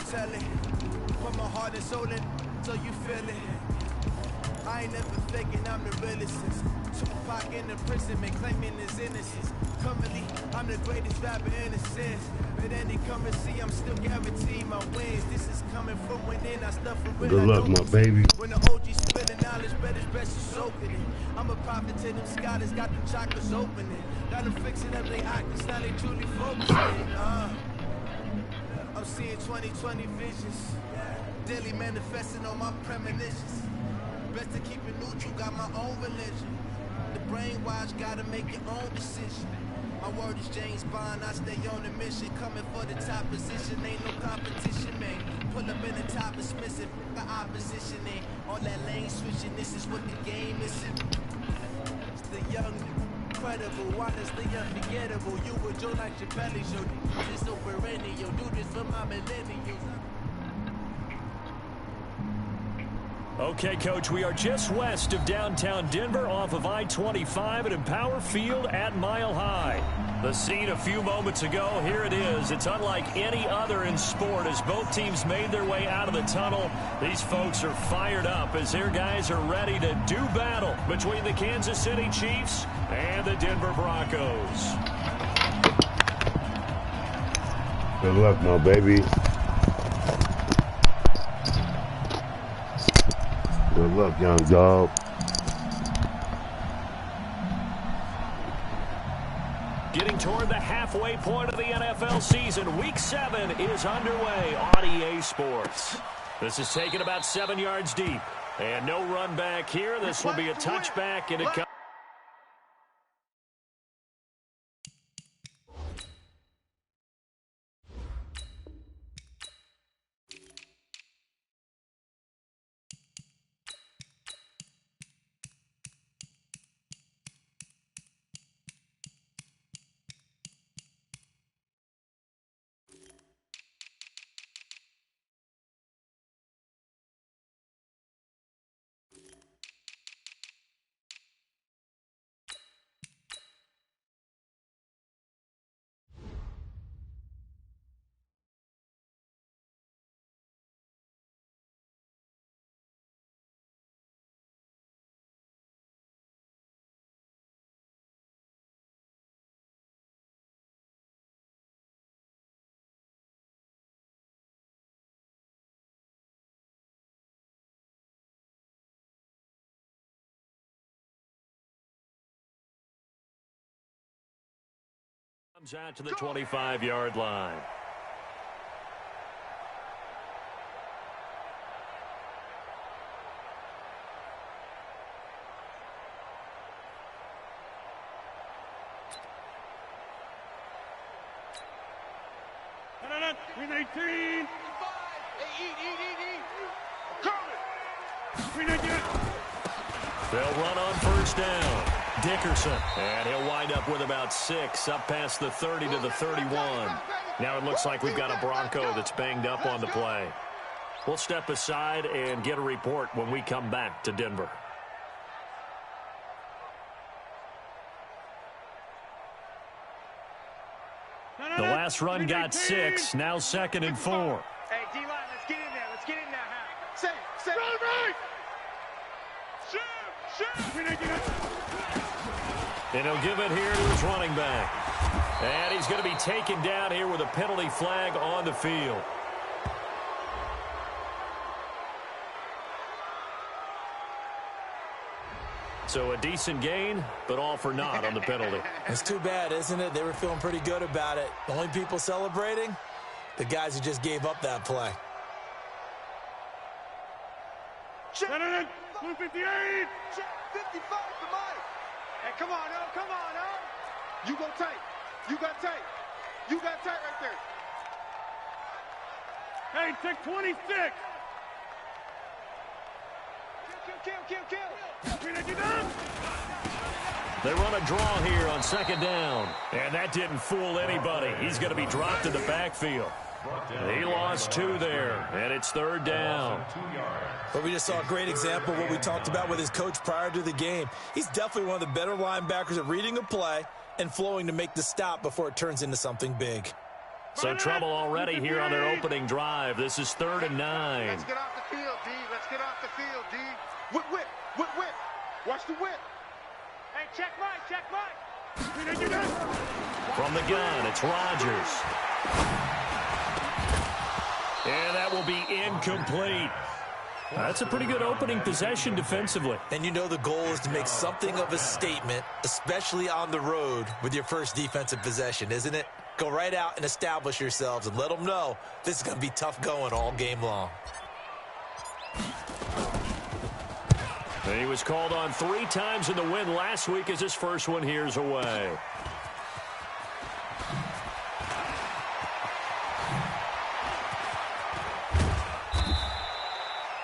tell it. Put my heart and soul in, so you feel it. I ain't never faking, I'm the realest since Tupac in the prison, man, claiming his innocence. Currently, I'm the greatest rapper in a sense. But any come and see, I'm still guaranteed my wins. This is coming from within, I stuff for real. Good luck, my baby. When the OG spilling knowledge, bet it's best you soaking it. I'm a prophet to them scholars, got them chakras opening. Got them fixing up they octaves, now they truly focusing. I'm seeing 2020 visions. Daily manifesting on my premonitions. Best to keep it neutral, got my own religion. The brainwash, gotta make your own decision. My word is James Bond, I stay on a mission. Coming for the top position, ain't no competition, man. Pull up in the top, is missing, the opposition ain't. All that lane switching, this is what the game is. It's the young, incredible, why is the unforgettable? You would Joe like Chappelle show. This so perennial, do this for my millennials. Okay, Coach, we are just west of downtown Denver off of I-25 at Empower Field at Mile High. The scene a few moments ago, here it is. It's unlike any other in sport as both teams made their way out of the tunnel. These folks are fired up as their guys are ready to do battle between the Kansas City Chiefs and the Denver Broncos. Good luck, my baby. Good luck, young dog. Getting toward the halfway point of the NFL season, Week 7 is underway on EA Sports. This is taken about 7 yards deep. And no run back here. This will be a touchback, and it comes. Comes out to the 25-yard line. Green 18. They'll run on first down. Dickerson, and he'll wind up with about 6 up past the 30 to the 31. Now it looks like we've got a Bronco that's banged up on the play. We'll step aside and get a report when we come back to Denver. The last run got 6, now 2nd and 4. Hey, D-line, let's get in there. Let's get in there, Hal. Say. Right. Shoot. And he'll give it here to his running back. And he's going to be taken down here with a penalty flag on the field. So a decent gain, but all for naught on the penalty. It's too bad, isn't it? They were feeling pretty good about it. The only people celebrating? The guys who just gave up that play. 158. 55 to Mike. Hey, come on, You go tight. You got tight right there. Hey, take 26. Kill. They run a draw here on 2nd down. And that didn't fool anybody. He's going to be dropped in the backfield. He lost 2 there, and it's 3rd down. But we just saw a great example of what we talked about with his coach prior to the game. He's definitely one of the better linebackers at reading a play and flowing to make the stop before it turns into something big. So trouble already here on their opening drive. This is 3rd and 9. Let's get off the field, D. Let's get off the field, D. Whip, whip, whip, whip. Watch the whip. Hey, check Mike, check Mike. From the gun, it's Rodgers. And that will be incomplete. That's a pretty good opening possession defensively. And you know the goal is to make something of a statement, especially on the road with your first defensive possession, isn't it? Go right out and establish yourselves and let them know this is going to be tough going all game long. He was called on 3 times in the win last week as his first one here's away.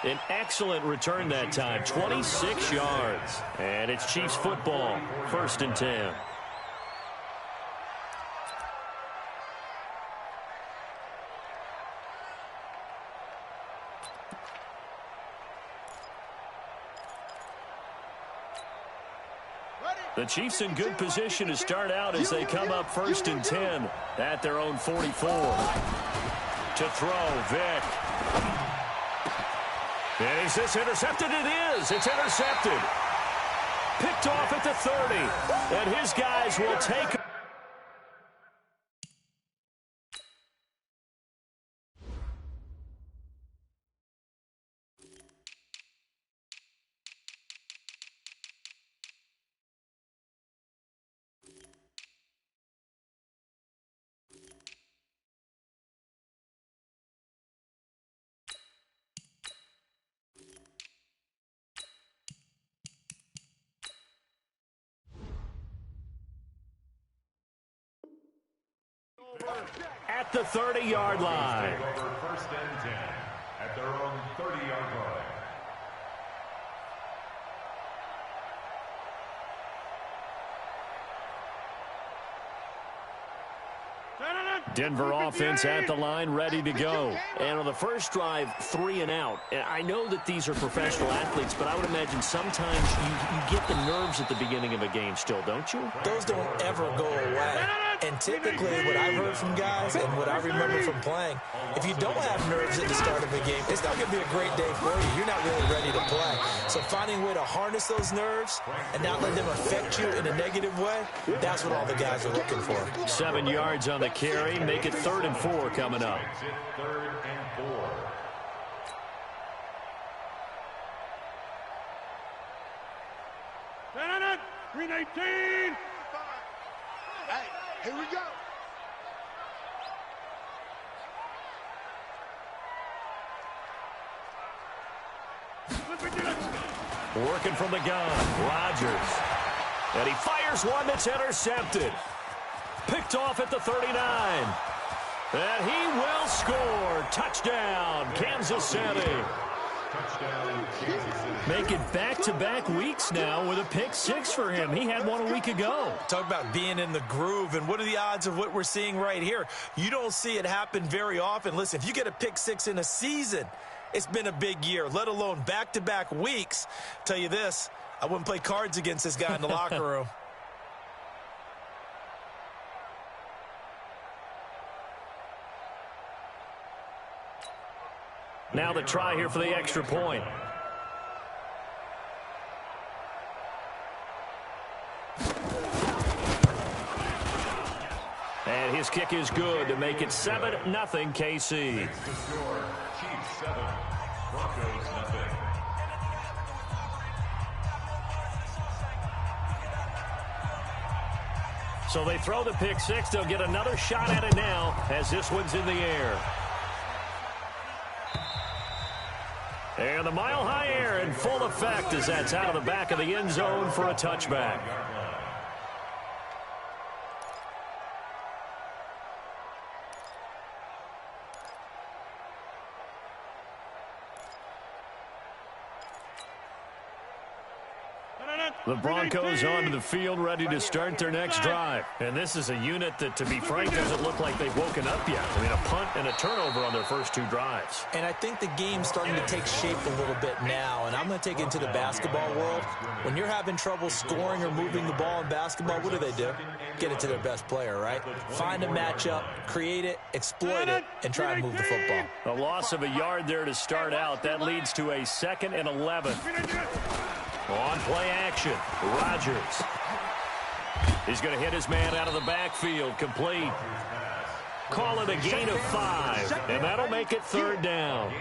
An excellent return that time, 26 yards. And it's Chiefs football, 1st and 10. The Chiefs in good position to start out as they come up 1st and 10 at their own 44. To throw, Vick. And is this intercepted? It is. It's intercepted. Picked off at the 30. And his guys will take. At the 30-yard line. Over 1st and 10 at their own 30-yard line. Denver offense at the line, ready to go. And on the first drive, 3 and out. And I know that these are professional athletes, but I would imagine sometimes you get the nerves at the beginning of a game still, don't you? Those don't ever go away. And typically what I've heard from guys and what I remember from playing, if you don't have nerves at the start of a game, it's not going to be a great day for you. You're not really ready to play. So finding a way to harness those nerves and not let them affect you in a negative way, that's what all the guys are looking for. 7 yards on the carry. Make it 3rd and 4 coming up. 3rd and 4. Green 18. Hey, here we go. Working from the gun, Rodgers. And he fires one that's intercepted. Picked off at the 39. And he will score. Touchdown, Kansas City. Touchdown, Kansas City. Make it back-to-back weeks now with a pick 6 for him. He had one a week ago. Talk about being in the groove, and what are the odds of what we're seeing right here? You don't see it happen very often. Listen, if you get a pick 6 in a season, it's been a big year, let alone back-to-back weeks. Tell you this, I wouldn't play cards against this guy in the locker room. Now the try here for the extra point. And his kick is good to make it 7-0 KC. Makes the score, Chiefs 7, Broncos nothing. So they throw the pick 6. They'll get another shot at it now as this one's in the air. And the mile-high air in full effect as that's out of the back of the end zone for a touchback. The Broncos onto the field, ready to start their next drive. And this is a unit that, to be frank, doesn't look like they've woken up yet. I mean, a punt and a turnover on their first 2 drives. And I think the game's starting to take shape a little bit now, and I'm going to take it into the basketball world. When you're having trouble scoring or moving the ball in basketball, what do? Get it to their best player, right? Find a matchup, create it, exploit it, and try and move the football. A loss of a yard there to start out. That leads to a 2nd and 11. On play action, Rodgers. He's going to hit his man out of the backfield, complete. Call it a gain of 5, and that'll make it 3rd down.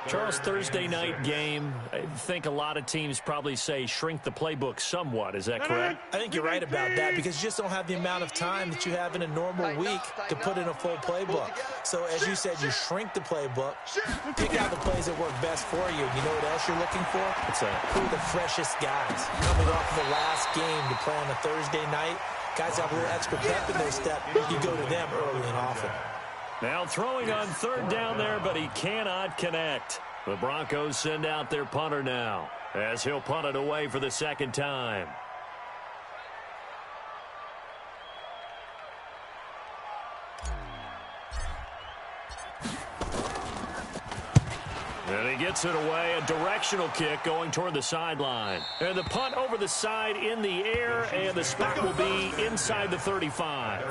Charles, Thursday night game, I think a lot of teams probably say shrink the playbook somewhat. Is that correct? I think you're right about that because you just don't have the amount of time that you have in a normal week to put in a full playbook. So, as you said, you shrink the playbook, pick out the plays that work best for you. You know what else you're looking for? Who are the freshest guys coming off of the last game to play on a Thursday night? Guys have a little extra pep in their step. You go to them early and often. Now throwing on 3rd down there, but he cannot connect. The Broncos send out their punter now, as he'll punt it away for the 2nd time. And he gets it away, a directional kick going toward the sideline. And the punt over the side in the air, and the spot will be inside the 35.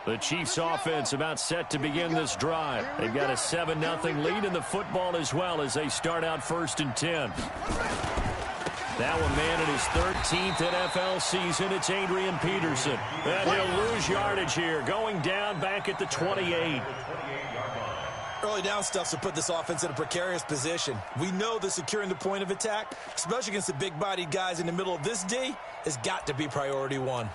The Chiefs offense about set to begin this drive. They've got a 7-0 lead in the football as well as they start out 1st and 10. Now a man in his 13th NFL season, it's Adrian Peterson. And he'll lose yardage here, going down back at the 28. Early down stuff to put this offense in a precarious position. We know that securing the point of attack, especially against the big-bodied guys in the middle of this D, has got to be priority 1.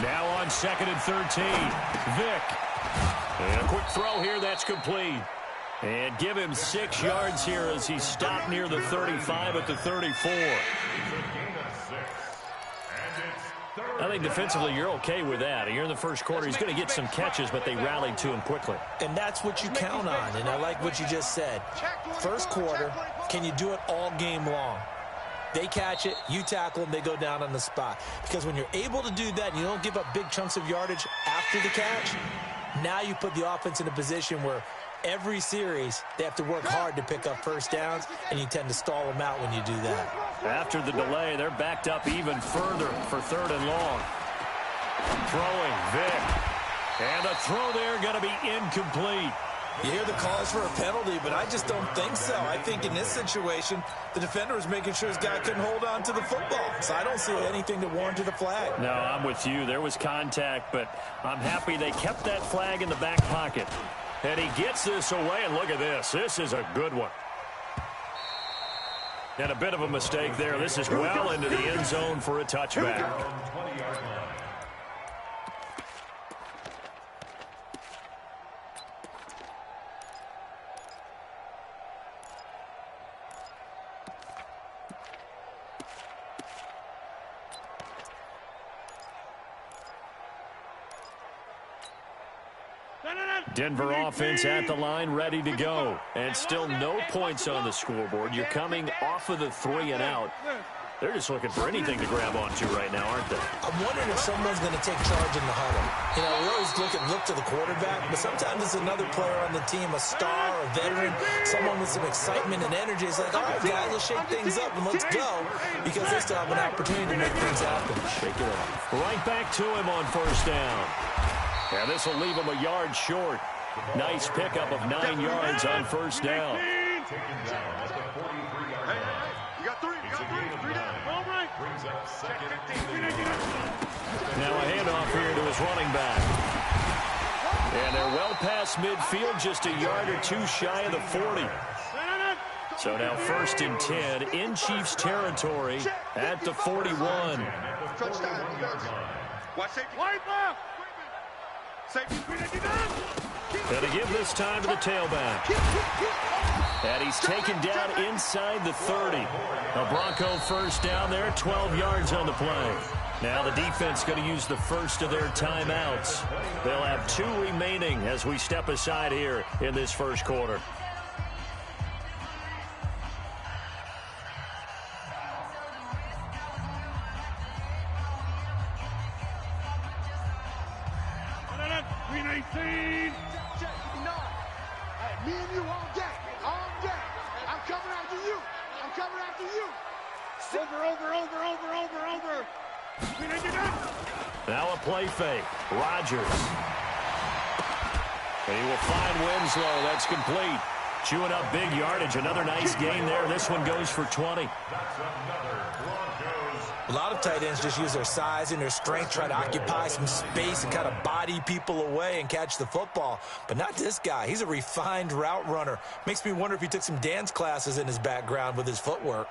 Now on 2nd and 13, Vick. And a quick throw here, that's complete. And give him 6 yards here as he stopped near the 35 at the 34. I think defensively you're okay with that. Here in the first quarter, he's going to get some catches, but they rallied to him quickly. And that's what you count on, and I like what you just said. First quarter, can you do it all game long? They catch it, you tackle them, they go down on the spot. Because when you're able to do that and you don't give up big chunks of yardage after the catch, now you put the offense in a position where every series they have to work hard to pick up 1st downs, and you tend to stall them out when you do that. After the delay, they're backed up even further for 3rd and long. Throwing, Vick. And the throw there going to be incomplete. You hear the calls for a penalty, but I just don't think so. I think in this situation, the defender was making sure his guy couldn't hold on to the football. So I don't see anything that warranted a flag. No, I'm with you. There was contact, but I'm happy they kept that flag in the back pocket. And he gets this away, and look at this. This is a good one. And a bit of a mistake there. This is well into the end zone for a touchback. Denver offense at the line, ready to go. And still no points on the scoreboard. You're coming off of the 3 and out. They're just looking for anything to grab onto right now, aren't they? I'm wondering if someone's going to take charge in the huddle. You know, we always look to the quarterback, but sometimes it's another player on the team, a star, a veteran, someone with some excitement and energy. It's like, all right, guys, let's shake things up and let's go, because they still have an opportunity to make things happen. Shake it off. Right back to him on first down. And this will leave him a yard short. Nice pickup of 9 yards on first down. Now a handoff here to his running back. And they're well past midfield, just a yard or two shy of the 40. So now 1st and 10 in Chiefs territory at the 41. Gonna give this time to the tailback. And he's taken down inside the 30. A Bronco first down there, 12 yards on the play. Now the defense going to use the first of their timeouts. They'll have 2 remaining as we step aside here in this first quarter. Me and you all day. I'm coming after you. Over. Now a play fake. Rodgers. And he will find Winslow. That's complete. Chewing up big yardage. Another nice gain there. This one goes for 20. A lot of tight ends just use their size and their strength, try to occupy some space and kind of body people away and catch the football. But not this guy. He's a refined route runner. Makes me wonder if he took some dance classes in his background with his footwork.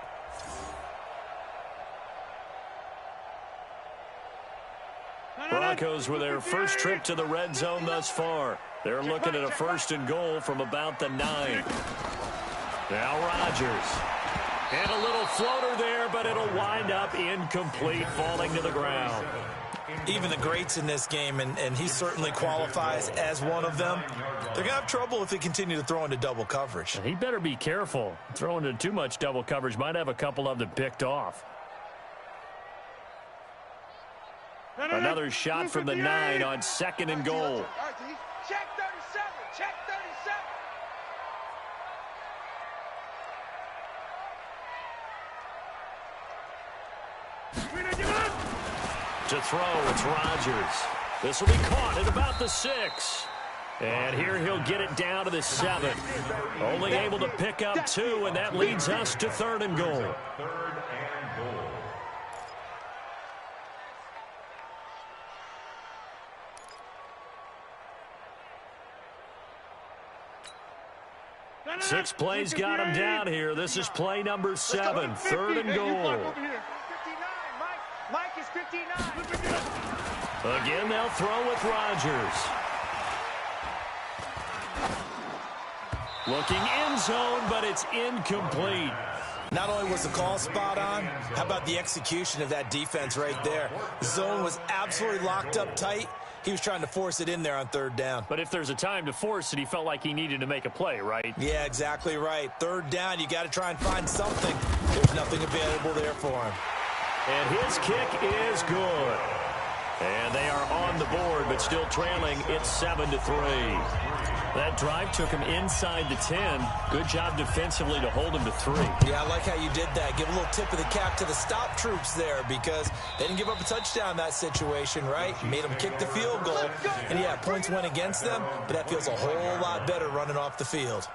Broncos with their first trip to the red zone thus far. They're looking at a 1st and goal from about the 9. Now Rodgers. And a little floater there, but it'll wind up incomplete, falling to the ground. Even the greats in this game, and he certainly qualifies as one of them, they're going to have trouble if they continue to throw into double coverage. He better be careful. Throwing into too much double coverage might have a couple of them picked off. Another shot from the 9 on 2nd and goal. Check 37. To throw, it's Rodgers. This will be caught at about the 6. And here he'll get it down to the 7. Only able to pick up 2, and that leads us to 3rd and goal. Six plays got him down here. This is play number 7, 3rd and goal. Mike is 59. Again, they'll throw with Rodgers. Looking end zone, but it's incomplete. Not only was the call spot on, how about the execution of that defense right there? The zone was absolutely locked up tight. He was trying to force it in there on 3rd down. But if there's a time to force it, he felt like he needed to make a play, right? Yeah, exactly right. 3rd down, you got to try and find something. There's nothing available there for him. And his kick is good. And they are on the board, but still trailing. It's 7-3. That drive took him inside the 10. Good job defensively to hold him to 3. Yeah, I like how you did that. Give a little tip of the cap to the stop troops there, because they didn't give up a touchdown in that situation, right? Made them kick the field goal. And yeah, points went against them, but that feels a whole lot better running off the field.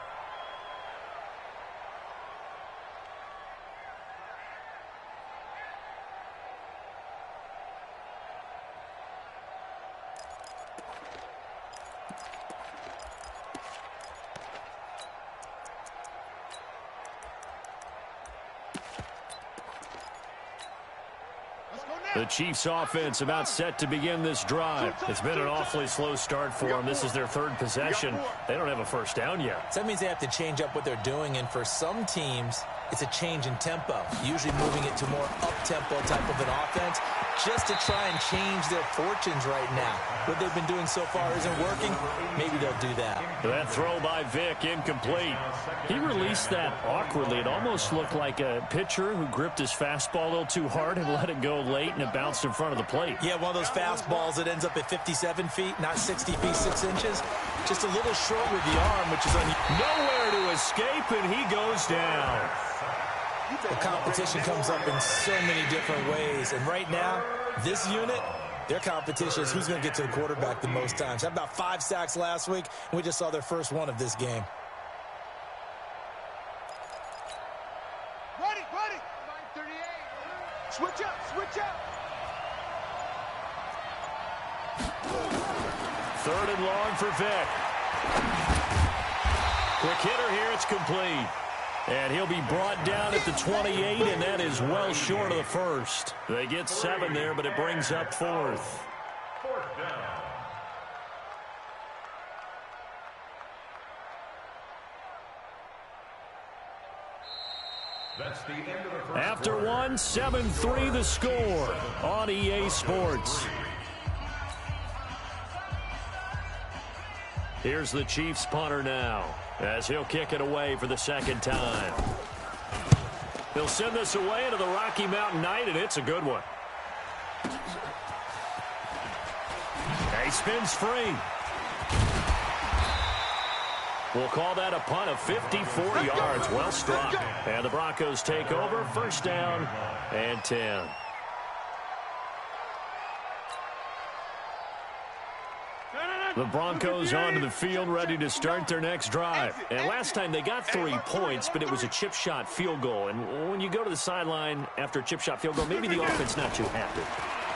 The Chiefs offense about set to begin this drive. It's been an awfully slow start for them. This is their 3rd possession. They don't have a first down yet. So that means they have to change up what they're doing, and for some teams, it's a change in tempo, usually moving it to more up-tempo type of an offense, just to try and change their fortunes right now. What they've been doing so far isn't working. Maybe they'll do that. That throw by Vic, incomplete. He released that awkwardly. It almost looked like a pitcher who gripped his fastball a little too hard and let it go late, and it bounced in front of the plate. Yeah, one of those fastballs that ends up at 57 feet, not 60 feet, 6 inches. Just a little short with the arm, which is unusual. Nowhere to escape, and he goes down. The competition comes up in so many different ways. And right now, this unit, their competition is who's going to get to the quarterback the most times. Had about 5 sacks last week, and we just saw their first one of this game. Ready, ready. 938. Switch up, switch up. 3rd and long for Vic. Quick hitter here, it's complete. And he'll be brought down at the 28, and that is well short of the first. They get 7 there, but it brings up 4th. 4th down. That's the end of the first After quarter. 1, 7-3 the score on EA Sports. Here's the Chiefs punter now, as he'll kick it away for the 2nd time. He'll send this away into the Rocky Mountain Night, and it's a good one. He spins free. We'll call that a punt of 54 yards. Well struck. And the Broncos take over. 1st down and 10. The Broncos onto the field, ready to start their next drive. And last time they got 3 points, but it was a chip shot field goal. And when you go to the sideline after a chip shot field goal, maybe the offense not too happy.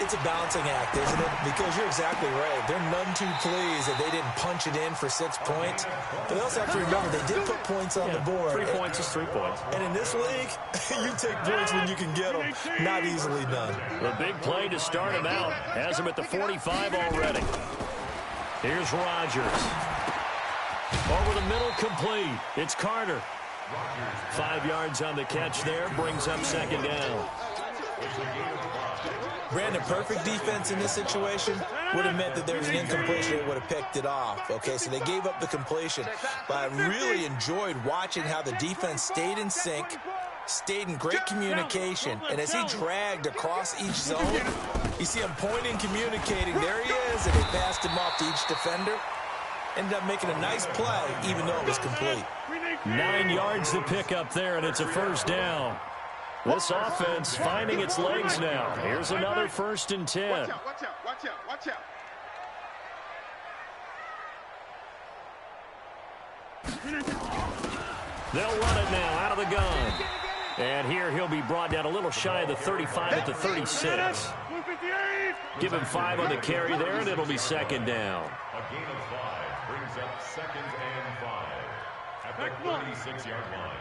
It's a balancing act, isn't it? Because you're exactly right. They're none too pleased that they didn't punch it in for 6 points. But they also have to remember they did put points on the board. 3 points is 3 points. And in this league, you take points when you can get them. Not easily done. The big play to start him out has him at the 45 already. Here's Rodgers. Over the middle, complete. It's Carter. 5 yards on the catch there, brings up 2nd down. Brandon, perfect defense in this situation would have meant that there was an incompletion. They would have picked it off. Okay, so they gave up the completion. But I really enjoyed watching how the defense stayed in sync, stayed in great communication, and as he dragged across each zone, you see him pointing, communicating. There he is, and they passed him off to each defender. Ended up making a nice play, even though it was complete. 9 yards to pick up there, and it's a 1st down. This offense finding its legs now. Here's another 1st and 10. Watch out, watch out, watch out, watch out. They'll run it now out of the gun. And here he'll be brought down a little shy of the 35 at the 36. Give him 5 on the carry there, and it'll be 2nd down. A gain of 5 brings up 2nd and 5 at the 36-yard line.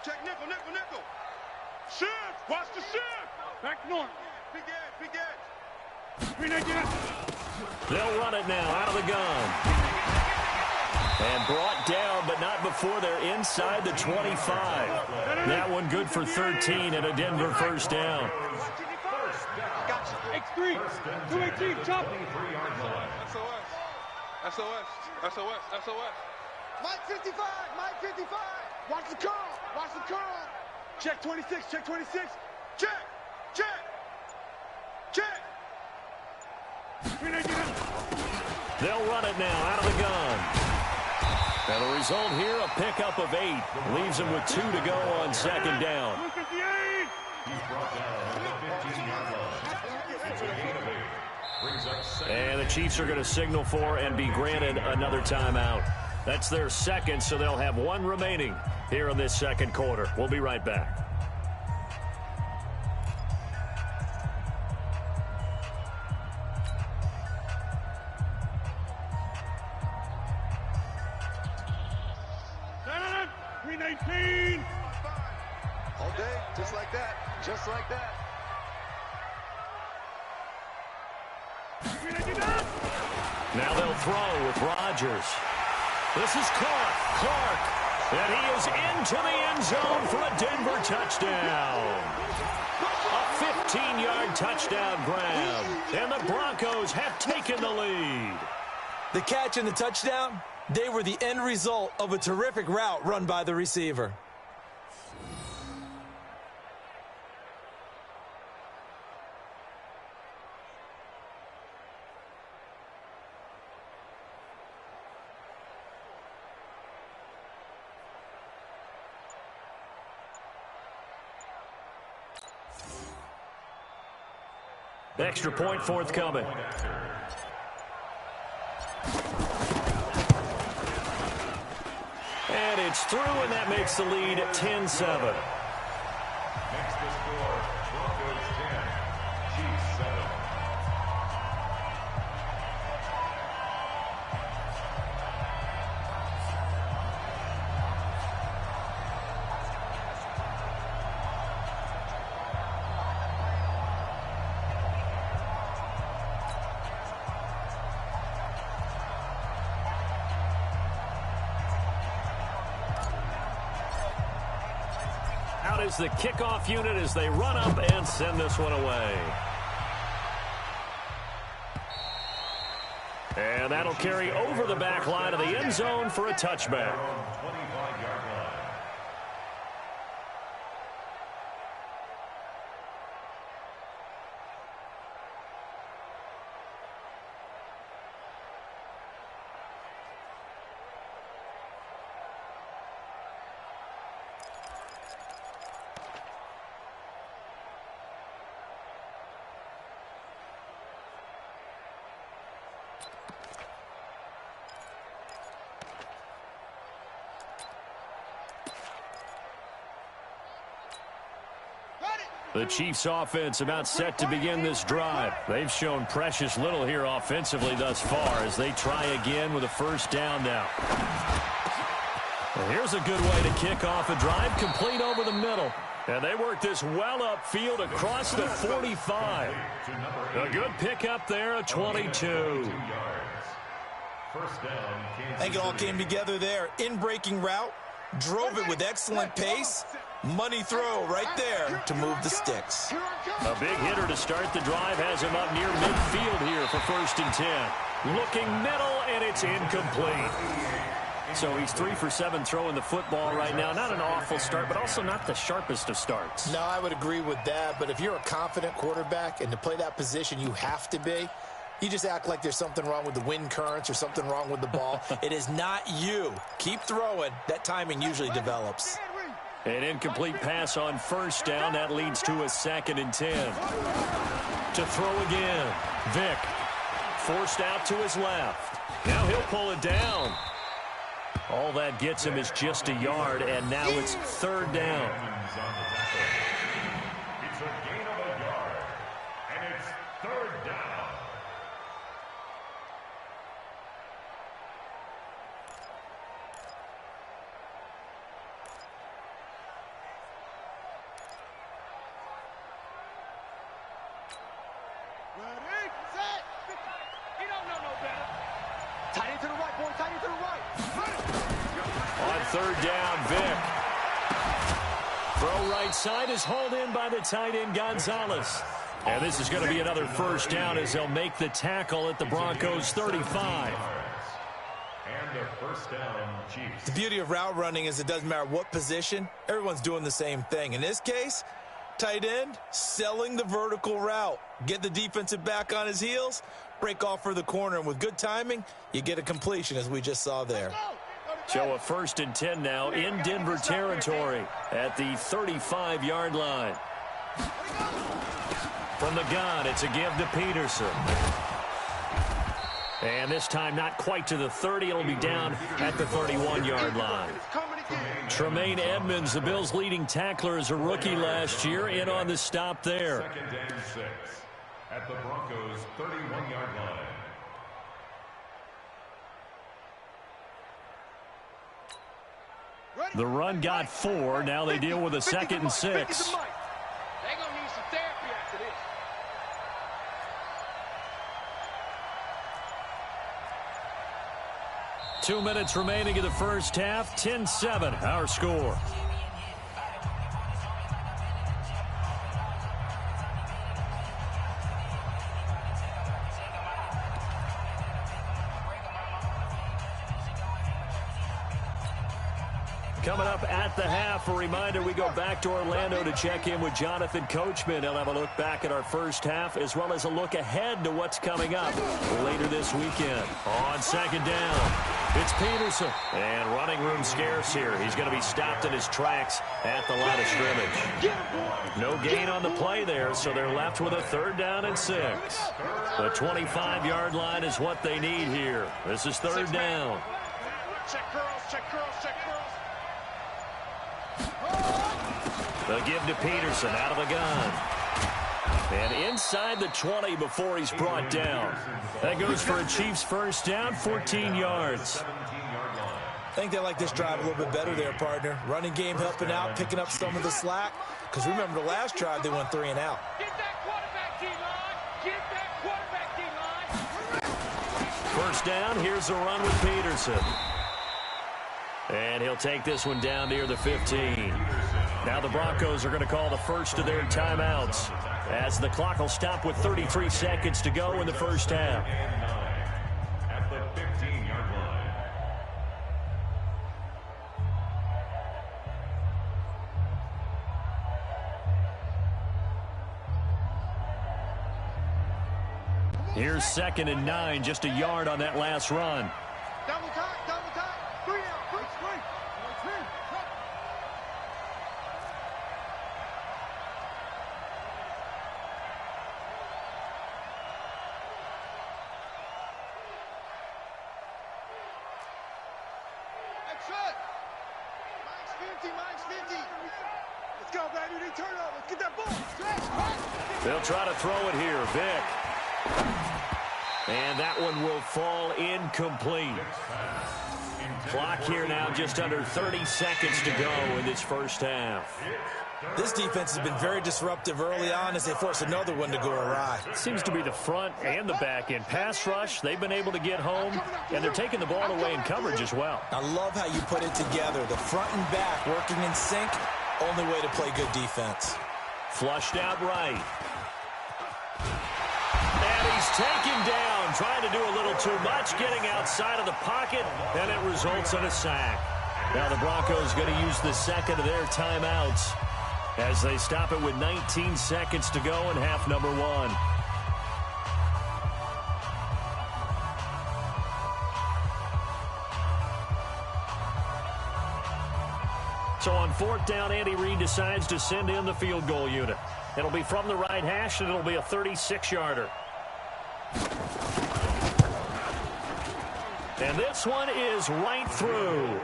Check nickel, nickel, nickel. Shift, watch the shift. Back north. Big edge, big edge. They'll run it now out of the gun. And brought down, but not before they're inside the 25. That one good for 13 and a Denver 1st down. Gotcha. X3, 218, chop. SOS, SOS, SOS, SOS. Mike 55, Mike 55. Watch the curl, watch the curl. Check 26, check 26. Check, check, check. They'll run it now out of the gun. And the result here, a pickup of 8. Leaves them with 2 to go on 2nd down. He's brought down at the 15-yard line. It's a gain of 8. Brings up 2nd. And the Chiefs are going to signal for and be granted another timeout. That's their 2nd, so they'll have 1 remaining here in this 2nd quarter. We'll be right back. All day, just like that, just like that. Now they'll throw with Rodgers. This is Clark. And he is into the end zone for a Denver touchdown. A 15-yard touchdown grab. And the Broncos have taken the lead. The catch and the touchdown, they were the end result of a terrific route run by the receiver. Extra point forthcoming. And it's through, and that makes the lead 10-7. Next to score, Broncos 10, Chiefs 7. Out is the kickoff unit as they run up and send this one away. And that'll carry over the back line of the end zone for a touchback. 25-yard line. The Chiefs offense about set to begin this drive. They've shown precious little here offensively thus far as they try again with a first down now. Well, here's a good way to kick off a drive, complete over the middle. And they work this well upfield across the 45. A good pickup there, a 22. I think it all came together there. In-breaking route, drove it with excellent pace. Money throw right there to move the sticks. A big hitter to start the drive has him up near midfield here for 1st and 10. Looking middle, and it's incomplete. So he's 3 for 7 throwing the football right now. Not an awful start, but also not the sharpest of starts. No, I would agree with that. But if you're a confident quarterback and to play that position, you have to be. You just act like there's something wrong with the wind currents or something wrong with the ball. It is not you. Keep throwing. That timing usually develops. An incomplete pass on 1st down. That leads to a 2nd and 10. To throw again. Vick forced out to his left. Now he'll pull it down. All that gets him is just a yard, and now it's 3rd down. It's a gain of a yard, and it's 3rd down. Ready, set. You don't know no better. Tight end to the right, boy. Tight end to the right. On 3rd down, Vick. Throw right side is hauled in by the tight end, Gonzalez. And this is going to be another 1st down as they'll make the tackle at the Broncos' 35. And a 1st down, Chiefs. The beauty of route running is it doesn't matter what position. Everyone's doing the same thing. In this case, tight end, selling the vertical route. Get the defensive back on his heels, break off for the corner, and with good timing, you get a completion as we just saw there. So a 1st and 10 now in Denver territory at the 35-yard line. From the gun, it's a give to Peterson. And this time not quite to the 30. It'll be down at the 31-yard line. Tremaine Edmonds, the Bills' leading tackler as a rookie last year, in on the stop there. 2nd and 6 at the Broncos' 31-yard line. The run got 4. Now they deal with a 2nd and 6. They're going to need some therapy after this. 2 minutes remaining in the first half. 10-7, our score. Coming up at the half, a reminder, we go back to Orlando to check in with Jonathan Coachman. He'll have a look back at our first half as well as a look ahead to what's coming up later this weekend. On second down, it's Peterson. And running room scarce here. He's going to be stopped in his tracks at the line of scrimmage. No gain on the play there, so they're left with a 3rd down and 6. The 25-yard line is what they need here. This is 3rd down. Check curls, check curls, check curls. They'll give to Peterson out of the gun. And inside the 20 before he's brought down. That goes for a Chiefs first down, 14 yards. I think they like this drive a little bit better there, partner. Running game helping out, picking up some of the slack. Because remember the last drive, they went 3 and out. Get that quarterback D-line. Get that quarterback D-line. First down, here's a run with Peterson. And he'll take this one down near the 15. Now the Broncos are going to call the first of their timeouts as the clock will stop with 33 seconds to go in the first half. At the 15-yard line. Here's 2nd and 9, just a yard on that last run. Double time, 3 out, 3. Let's go, baby. They turn over. Let's get that ball. They'll try to throw it here. Vick. And that one will fall incomplete. Clock here now just under 30 seconds to go in this first half. This defense has been very disruptive early on as they force another one to go awry. Seems to be the front and the back end. Pass rush, they've been able to get home, and they're taking the ball away in coverage as well. I love how you put it together. The front and back working in sync, only way to play good defense. Flushed out right. And he's taken down, trying to do a little too much, getting outside of the pocket, and it results in a sack. Now the Broncos going to use the second of their timeouts as they stop it with 19 seconds to go in half number 1. So on 4th down, Andy Reid decides to send in the field goal unit. It'll be from the right hash, and it'll be a 36-yarder. And this one is right through.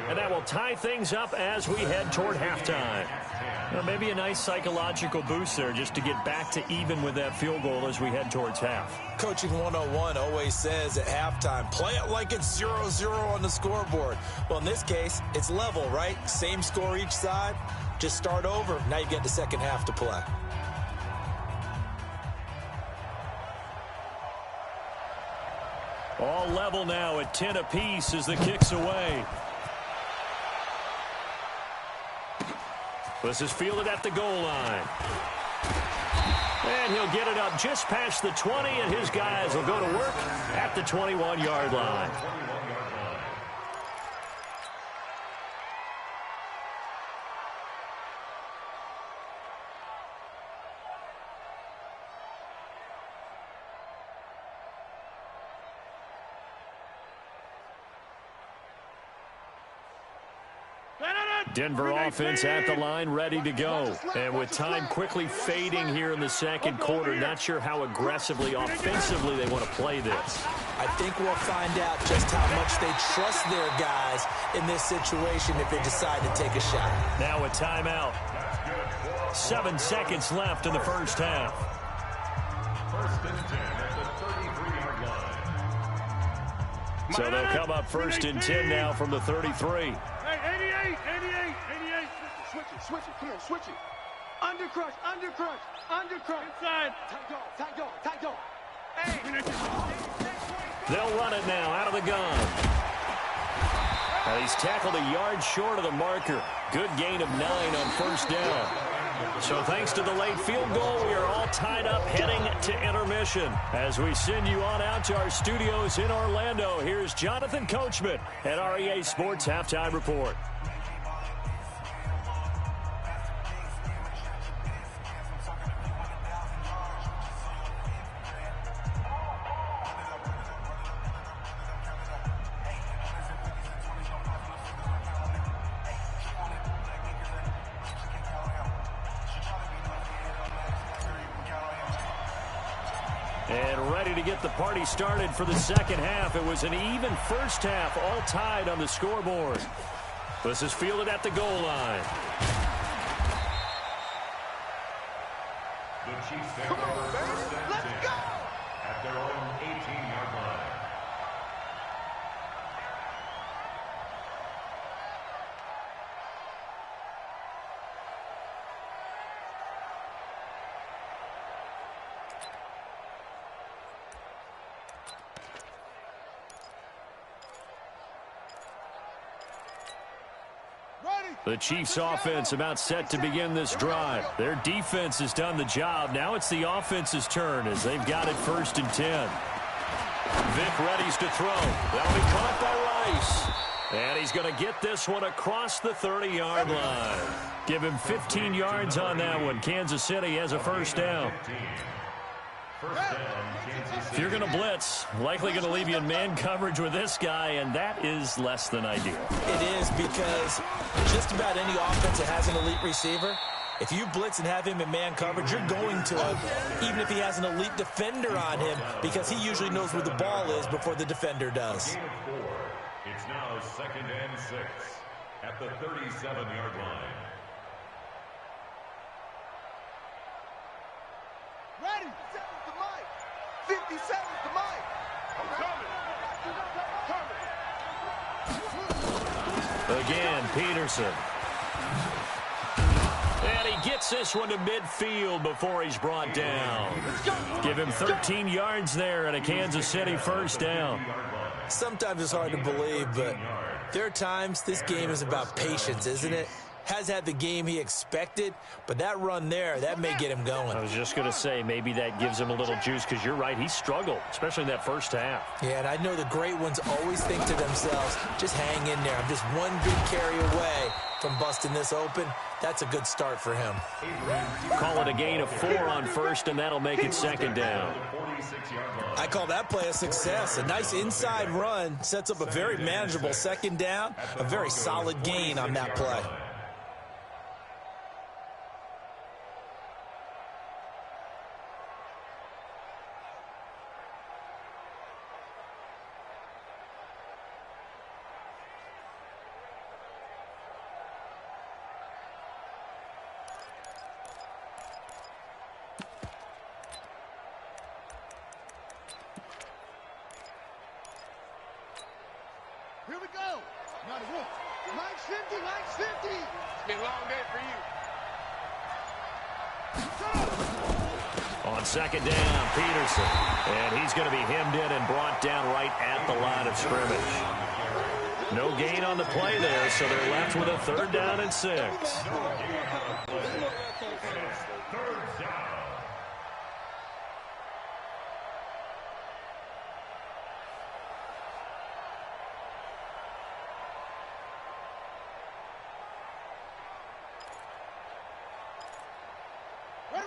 And that will tie things up as we head toward halftime. Well, maybe a nice psychological boost there just to get back to even with that field goal as we head towards half. Coaching 101 always says at halftime, play it like it's 0-0 on the scoreboard. Well, in this case, it's level, right? Same score each side. Just start over. Now you get the second half to play. All level now at 10 apiece as the kick's away. This is fielded at the goal line. And he'll get it up just past the 20, and his guys will go to work at the 21-yard line. Denver offense at the line, ready to go. And with time quickly fading here in the second quarter, not sure how aggressively, offensively they want to play this. I think we'll find out just how much they trust their guys in this situation if they decide to take a shot. Now a timeout. 7 seconds left in the first half. First and 10 at the 33-yard line. So they'll come up first and 10 now from the 33. Hey, 88. Switch it. Come on, switch it. Under crunch. Inside. Tight dog. Hey. They'll run it now out of the gun. And he's tackled a yard short of the marker. Good gain of 9 on first down. So thanks to the late field goal, we are all tied up heading to intermission. As we send you on out to our studios in Orlando, here's Jonathan Coachman at REA Sports Halftime Report. And ready to get the party started for the second half. It was an even first half, all tied on the scoreboard. This is fielded at the goal line. The Chiefs take over first and 10 at their own 18-yard line. The Chiefs offense about set to begin this drive. Their defense has done the job. Now it's the offense's turn as they've got it first and 10. Vic readies to throw. That'll be caught by Rice. And he's going to get this one across the 30-yard line. Give him 15 yards on that one. Kansas City has a first down. If you're going to blitz, likely going to leave you in man coverage with this guy, and that is less than ideal. It is, because just about any offense that has an elite receiver, if you blitz and have him in man coverage, you're going to him, even if he has an elite defender on him, because he usually knows where the ball is before the defender does. It's now 2nd and 6 at the 37-yard line. Ready? 57 to Mike. I'm coming. Again, Peterson. And he gets this one to midfield before he's brought down. Give him 13 yards there and a Kansas City first down. Sometimes it's hard to believe, but there are times this game is about patience, isn't it? Has had the game he expected, but that run there, that may get him going. I was just going to say, maybe that gives him a little juice, because you're right, he struggled, especially in that first half. Yeah, and I know the great ones always think to themselves, just hang in there. I'm just one big carry away from busting this open. That's a good start for him. Call it a gain of 4 on first, and that'll make it second down. I call that play a success. A nice inside run sets up a very manageable second down, a very solid gain on that play. Here we go. Not a wolf. Line's 50, line's 50. It's been a long day for you. On second down, Peterson. And he's going to be hemmed in and brought down right at the line of scrimmage. No gain on the play there, so they're left with a 3rd down and 6.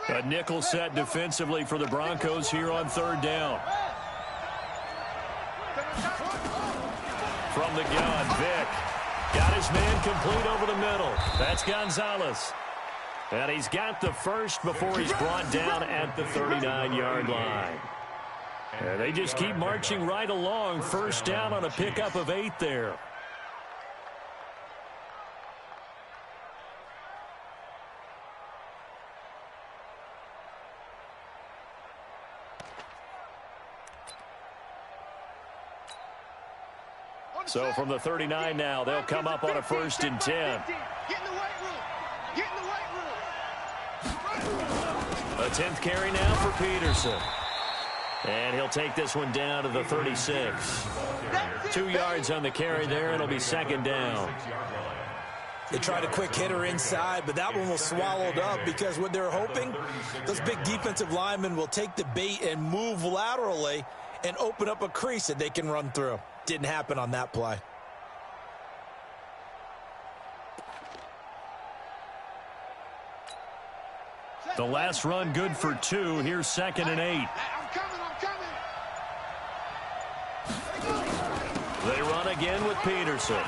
A nickel set defensively for the Broncos here on 3rd down. From the gun, Vic. Got his man complete over the middle. That's Gonzalez. And he's got the first before he's brought down at the 39-yard line. And they just keep marching right along. First down on a pickup of 8 there. So from the 39 now, they'll come up on a 1st and 10. Get in the weight room. Get in the weight room. A 10th carry now for Peterson. And he'll take this one down to the 36. That's 2 yards on the carry there. It'll be second down. They tried a quick hitter inside, but that one was swallowed up because what they're hoping, those big defensive linemen will take the bait and move laterally and open up a crease that they can run through. Didn't happen on that play. The last run good for 2. Here's 2nd and 8. They run again with Peterson.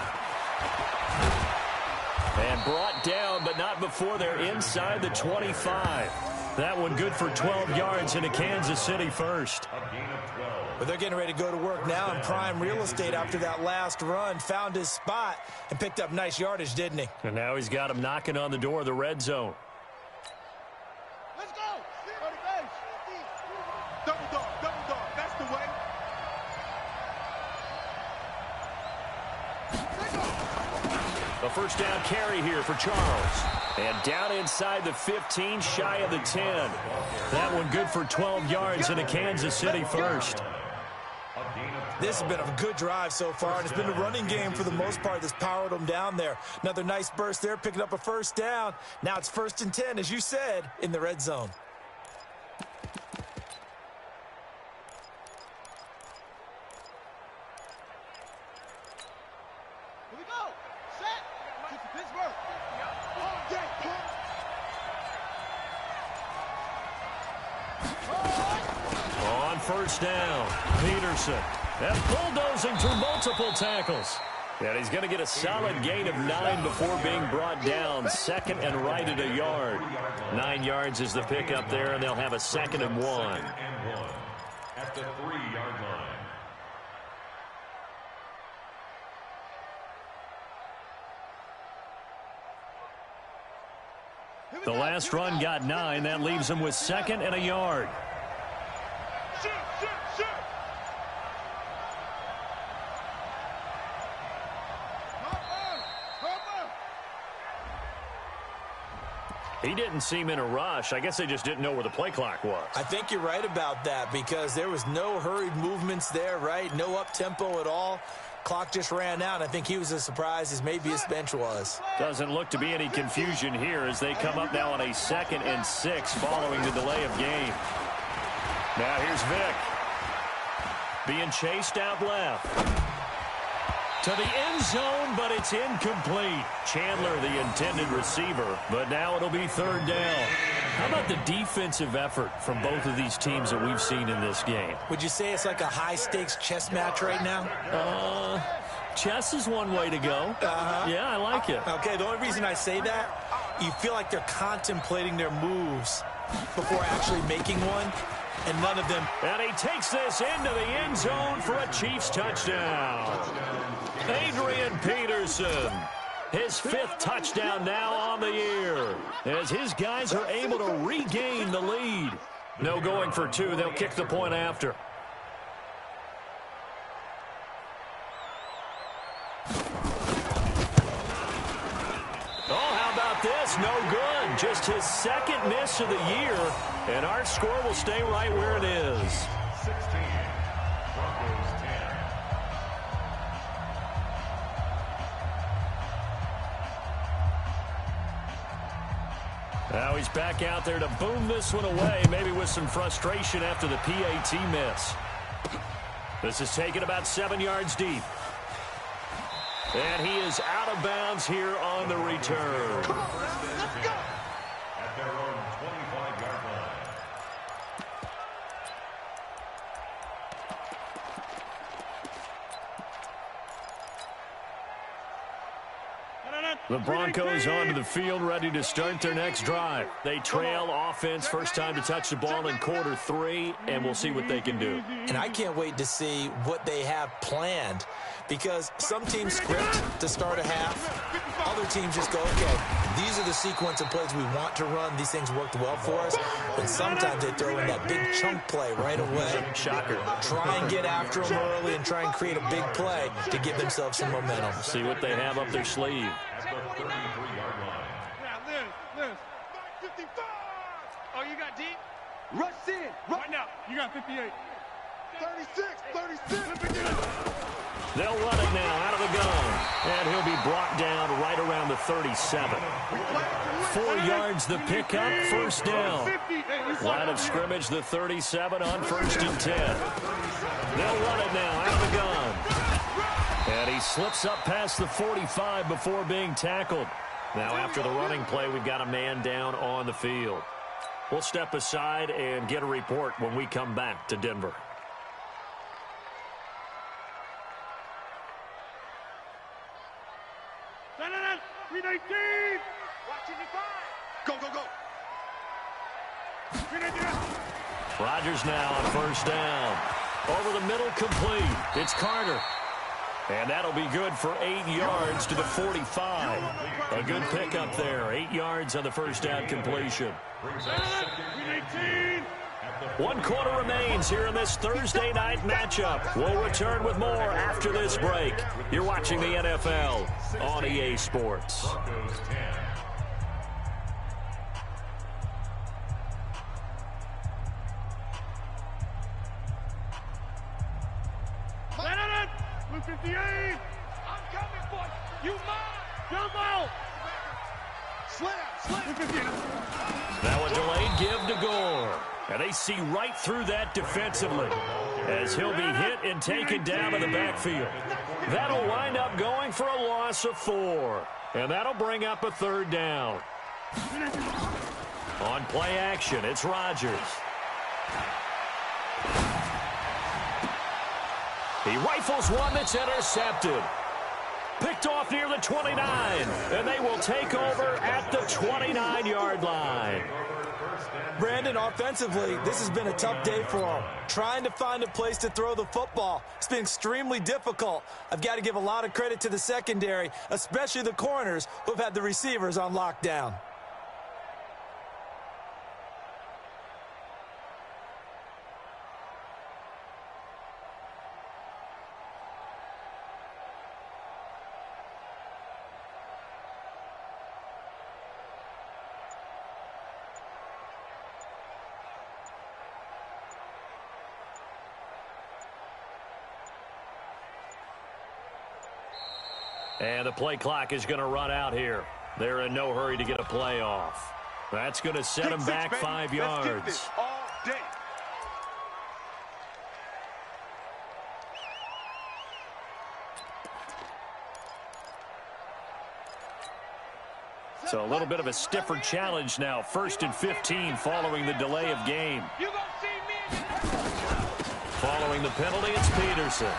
And brought down, but not before they're inside the 25. That one good for 12 yards into Kansas City first. But they're getting ready to go to work now in prime real estate after that last run. Found his spot and picked up nice yardage, didn't he? And now he's got him knocking on the door of the red zone. Let's go. Double dog. That's the way. A first down carry here for Charles. And down inside the 15, shy of the 10. That one good for 12 yards into Kansas City first. This has been a good drive so far, and it's been a running game for the most part that's powered them down there. Another nice burst there, picking up a first down. Now it's 1st and 10, as you said, in the red zone. Here we go. Set. Get to Pittsburgh. All day, punk. On first down, Peterson. And bulldozing through multiple tackles. And he's going to get a solid gain of 9 before being brought down. 2nd and right at a yard. 9 yards is the pickup there, and they'll have a 2nd and 1. At the 3-yard line. The last run got 9. That leaves him with 2nd and a yard. Shoot. He didn't seem in a rush. I guess they just didn't know where the play clock was. I think you're right about that because there was no hurried movements there, right? No up-tempo at all. Clock just ran out. I think he was as surprised as maybe his bench was. Doesn't look to be any confusion here as they come up now on a 2nd and 6 following the delay of game. Now here's Vick. Being chased out left. To the end zone, but it's incomplete. Chandler, the intended receiver, but now it'll be 3rd down. How about the defensive effort from both of these teams that we've seen in this game? Would you say it's like a high-stakes chess match right now? Chess is one way to go. Yeah, I like it. Okay, the only reason I say that, you feel like they're contemplating their moves before actually making one, and none of them. And he takes this into the end zone for a Chiefs touchdown. Adrian Peterson, his 5th touchdown now on the year, as his guys are able to regain the lead. No going for 2. They'll kick the point after. Oh, how about this? No good. Just his 2nd miss of the year, and our score will stay right where it is. 16. Broncos 10. Now he's back out there to boom this one away, maybe with some frustration after the PAT miss. This is taken about 7 yards deep. And he is out of bounds here on the return. Come on, let's go. At their own 25-yard line. The Broncos onto the field, ready to start their next drive. They trail offense, first time to touch the ball in quarter 3, and we'll see what they can do. And I can't wait to see what they have planned because some teams script to start a half. Other teams just go, okay, these are the sequence of plays we want to run. These things worked well for us. And sometimes they throw in that big chunk play right away. Shocker. Try and get after them early and try and create a big play to give themselves some momentum. See what they have up their sleeve. At the 33-yard line. Now, Liz. 55. Oh, you got deep? Rush in. Right now. You got 58. 36. They'll run it now out of the gun. And he'll be brought down right around the 37. 4 yards the pickup, first down. Line of scrimmage, the 37 on 1st and 10. They'll run it now out of the gun. And he slips up past the 45 before being tackled. Now after the running play, we've got a man down on the field. We'll step aside and get a report when we come back to Denver. Go, go, go. Rodgers now on first down. Over the middle, complete. It's Carter. And that'll be good for 8 yards to the 45. A good pickup there. 8 yards on the first down completion. 1 quarter remains here in this Thursday night matchup. We'll return with more after this break. You're watching the NFL on EA Sports. Blue 58. I'm coming for you. You mine. Jump out. Slam. Now a delayed give to Gore. And they see right through that defensively as he'll be hit and taken down in the backfield. That'll wind up going for a loss of 4. And that'll bring up a 3rd down. On play action, it's Rodgers. He rifles one that's intercepted. Picked off near the 29. And they will take over at the 29-yard line. Brandon, offensively, this has been a tough day for him. Trying to find a place to throw the football. It's been extremely difficult. I've got to give a lot of credit to the secondary, especially the corners who've had the receivers on lockdown. And the play clock is going to run out here. They're in no hurry to get a play off. That's going to set them back 5 yards. All day. So a little bit of a stiffer challenge now. 1st and 15 following the delay of game. You gonna see me? Following the penalty, it's Peterson.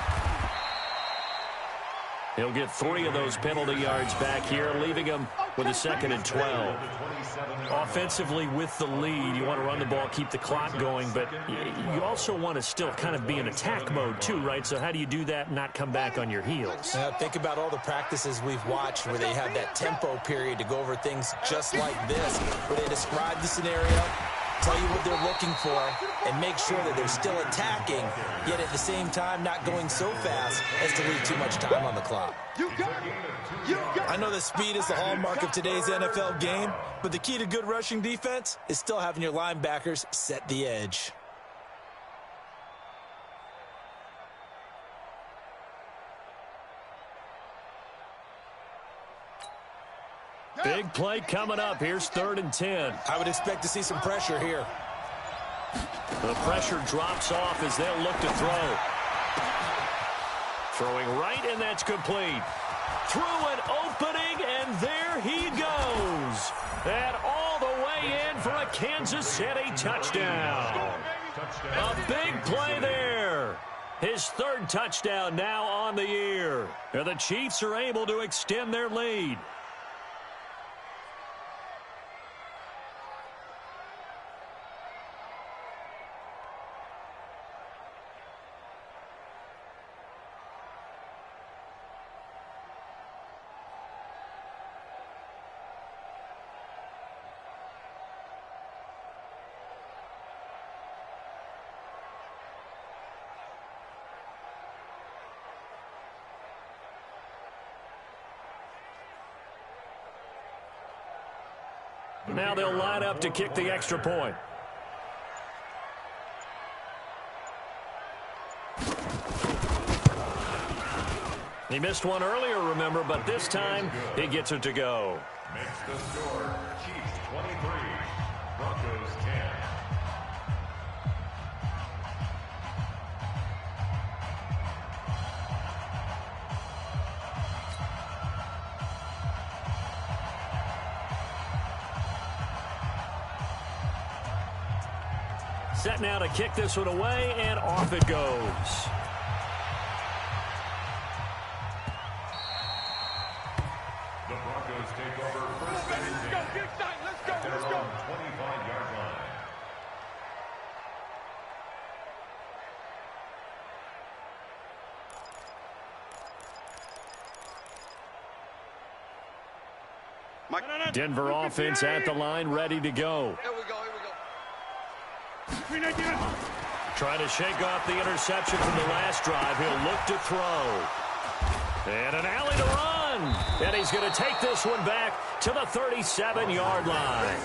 He'll get 3 of those penalty yards back here, leaving him with a 2nd and 12. Offensively with the lead, you want to run the ball, keep the clock going, but you also want to still kind of be in attack mode too, right? So how do you do that and not come back on your heels? Think about all the practices we've watched where they have that tempo period to go over things just like this, where they describe the scenario, tell you what they're looking for, and make sure that they're still attacking, yet at the same time not going so fast as to leave too much time on the clock. I know that speed is the hallmark of today's NFL game, but the key to good rushing defense is still having your linebackers set the edge. Big play coming up. Here's 3rd and 10. I would expect to see some pressure here. The pressure drops off as they'll look to throw. Throwing right, and that's complete. Through an opening, and there he goes. And all the way in for a Kansas City touchdown. A big play there. His 3rd touchdown now on the year. And the Chiefs are able to extend their lead. Now they'll line up to kick the extra point. He missed one earlier, remember, but this time he gets it to go. Makes the score Chiefs 23, Broncos 10. Set now to kick this one away, and off it goes. The Broncos take over first and 10. At their own 25-yard line. Denver offense at the line, ready to go. Here we go. Trying to shake off the interception from the last drive. He'll look to throw. And an alley to run. And he's going to take this one back to the 37-yard line.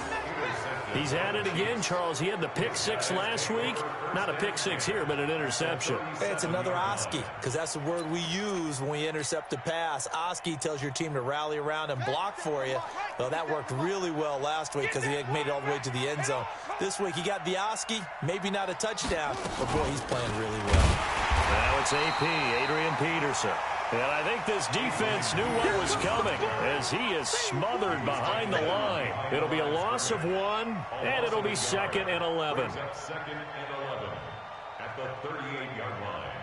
He's at it again, Charles. He had the pick six last week. Not a pick six here, but an interception. Hey, it's another Oski, because that's the word we use when we intercept a pass. Oski tells your team to rally around and block for you. Well, that worked really well last week because he made it all the way to the end zone. This week he got the Oski, maybe not a touchdown, but boy, he's playing really well. Now it's AP, Adrian Peterson. And I think this defense knew what was coming as he is smothered behind the line. It'll be a loss of 1, and it'll be 2nd and 11. Brings up 2nd and 11 at the 38-yard line.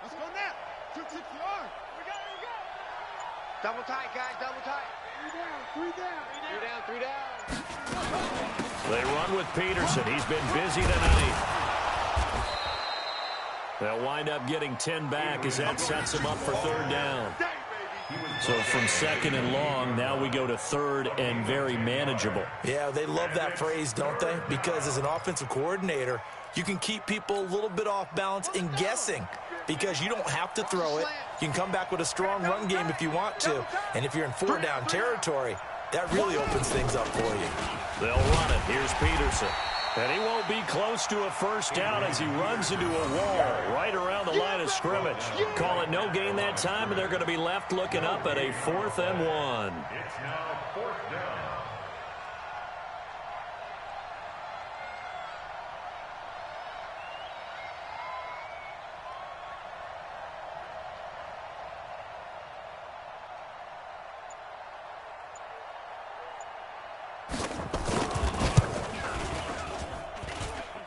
Let's go now. 6 yards. We go. Double tight, guys. Double tight. Three down. They run with Peterson. He's been busy tonight. They'll wind up getting 10 back as that sets them up for 3rd down. So from 2nd and long, now we go to 3rd and very manageable. Yeah, they love that phrase, don't they? Because as an offensive coordinator, you can keep people a little bit off balance and guessing because you don't have to throw it. You can come back with a strong run game if you want to. And if you're in 4-down territory, that really opens things up for you. They'll run it. Here's Peterson. And he won't be close to a 1st down as he runs into a wall right around the line of scrimmage. Call it no gain that time, and they're going to be left looking up at a 4th and 1. It's now 4th down.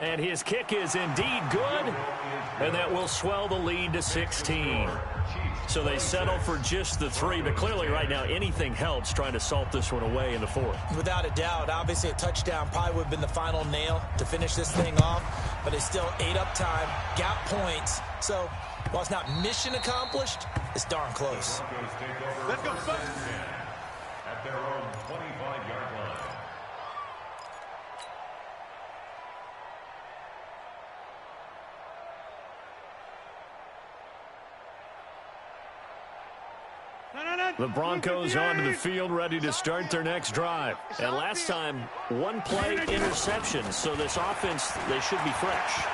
And his kick is indeed good, and that will swell the lead to 16. So they settle for just the 3, but clearly right now anything helps trying to salt this one away in the 4th. Without a doubt, obviously a touchdown probably would have been the final nail to finish this thing off, but it's still ate up time, got points. So while it's not mission accomplished, it's darn close. Let's go, son. At their own 25-yard line. The Broncos onto the field, ready to start their next drive. And last time, 1-play interception, so this offense, they should be fresh.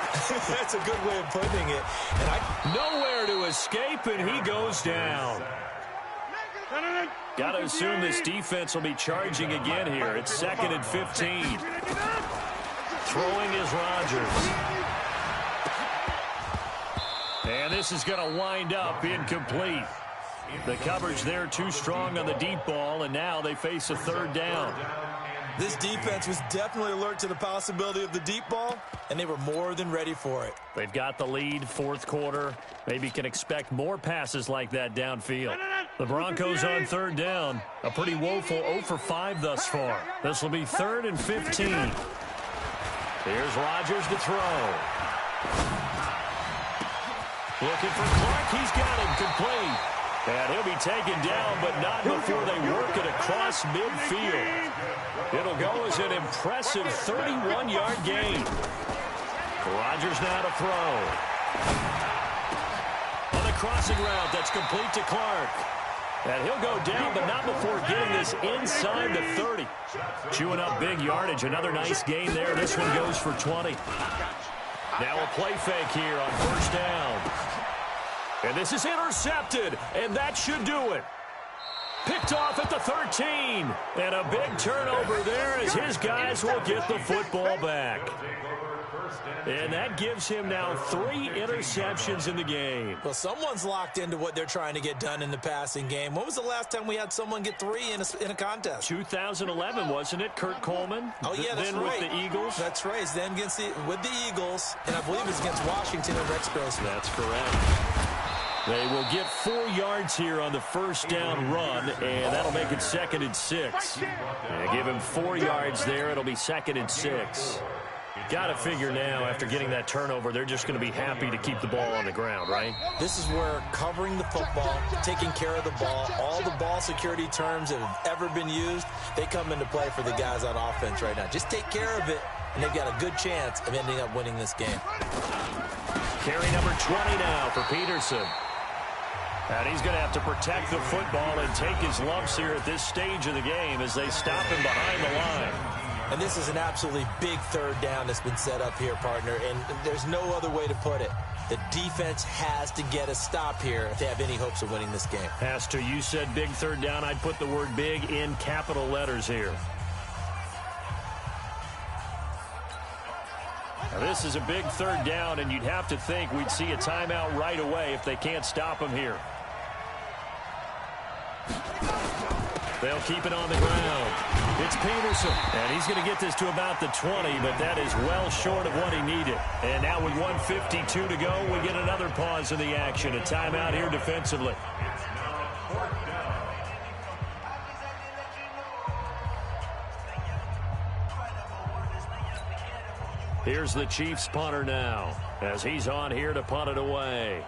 That's a good way of putting it. And nowhere to escape, and he goes down. Got to assume this defense will be charging again here. It's 2nd and 15. Throwing is Rodgers. And this is going to wind up incomplete. The coverage there too strong on the deep ball, and now they face a 3rd down. This defense was definitely alert to the possibility of the deep ball, and they were more than ready for it. They've got the lead, 4th quarter. Maybe can expect more passes like that downfield. The Broncos on 3rd down. A pretty woeful 0 for 5 thus far. This will be 3rd and 15. Here's Rodgers to throw. Looking for Clark. He's got him complete. And he'll be taken down, but not before they work it across midfield. It'll go as an impressive 31-yard gain. Rodgers now to throw. On the crossing route, that's complete to Clark. And he'll go down, but not before getting this inside the 30. Chewing up big yardage. Another nice gain there. This one goes for 20. Now a play fake here on first down. And this is intercepted, and that should do it. Picked off at the 13. And a big turnover there as his guys will get the football back. And that gives him now 3 interceptions in the game. Well, someone's locked into what they're trying to get done in the passing game. When was the last time we had someone get 3 in a contest? 2011, wasn't it, Kurt Coleman? Oh, yeah, that's then right. With the Eagles? That's right. It's then with the Eagles, and I believe it's against Washington and Rex Grossman. That's correct. They will get 4 yards here on the first down run, and that'll make it 2nd and 6. And give him 4 yards there. It'll be 2nd and 6. Got to figure now, after getting that turnover, they're just going to be happy to keep the ball on the ground, right? This is where covering the football, taking care of the ball, all the ball security terms that have ever been used, they come into play for the guys on offense right now. Just take care of it, and they've got a good chance of ending up winning this game. Carry number 20 now for Peterson. And he's going to have to protect the football and take his lumps here at this stage of the game as they stop him behind the line. And this is an absolutely big 3rd down that's been set up here, partner, and there's no other way to put it. The defense has to get a stop here if they have any hopes of winning this game. Has to. You said big 3rd down. I'd put the word big in capital letters here. Now, this is a big 3rd down, and you'd have to think we'd see a timeout right away if they can't stop him here. They'll keep it on the ground. It's Peterson, and he's going to get this to about the 20, but that is well short of what he needed. And now with 1:52 to go, we get another pause in the action. A timeout here defensively. Here's the Chiefs punter now, as he's on here to punt it away.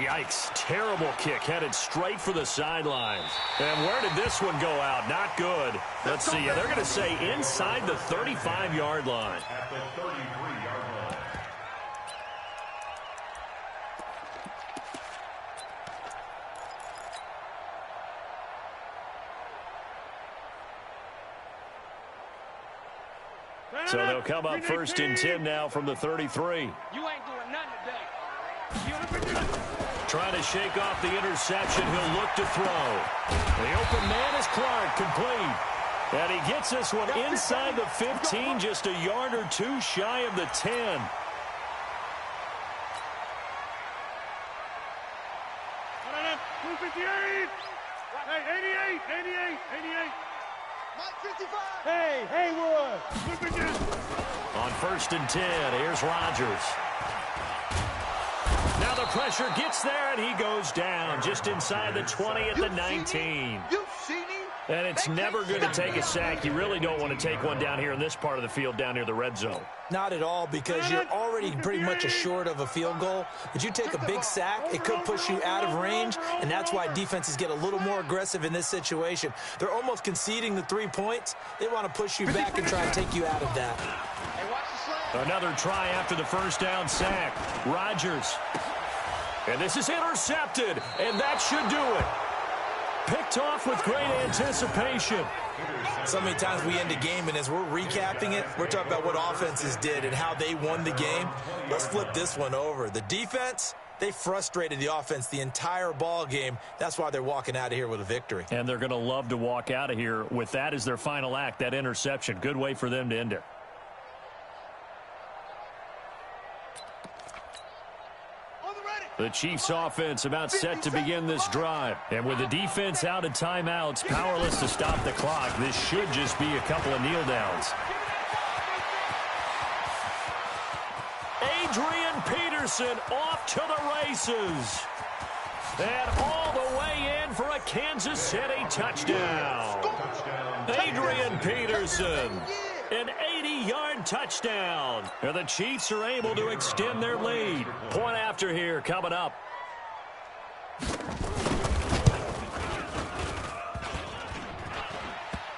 Yikes. Terrible kick headed straight for the sidelines. And where did this one go out? Not good. Let's see. They're going to say inside the 35-yard line. At the 33-yard line. So they'll come up 1st and 10 now from the 33. You ain't doing nothing today. Trying to shake off the interception. He'll look to throw. The open man is Clark, complete. And he gets this one inside the 15, just a yard or 2 shy of the 10. Hey, 88. Mike 55. Hey, Haywood. On 1st and 10, here's Rodgers. Now the pressure gets there, and he goes down just inside the 20 at the 19. You see me? And it's never going to take a sack. You really don't want to take one down here in this part of the field, down near the red zone. Not at all, because you're already pretty much assured of a field goal. But you take a big sack, it could push you out of range, and that's why defenses get a little more aggressive in this situation. They're almost conceding the 3 points. They want to push you back and try and take you out of that. Another try after the first down sack. Rodgers. And this is intercepted, and that should do it. Picked off with great anticipation. So many times we end a game, and as we're recapping it, we're talking about what offenses did and how they won the game. Let's flip this one over. The defense, they frustrated the offense the entire ball game. That's why they're walking out of here with a victory. And they're going to love to walk out of here with that as their final act, that interception. Good way for them to end it. The Chiefs offense about set to begin this drive. And with the defense out of timeouts, powerless to stop the clock, this should just be a couple of kneel downs. Adrian Peterson off to the races. And all the way in for a Kansas City touchdown. Adrian Peterson. An 80-yard touchdown. And the Chiefs are able to extend their lead. Point after here coming up.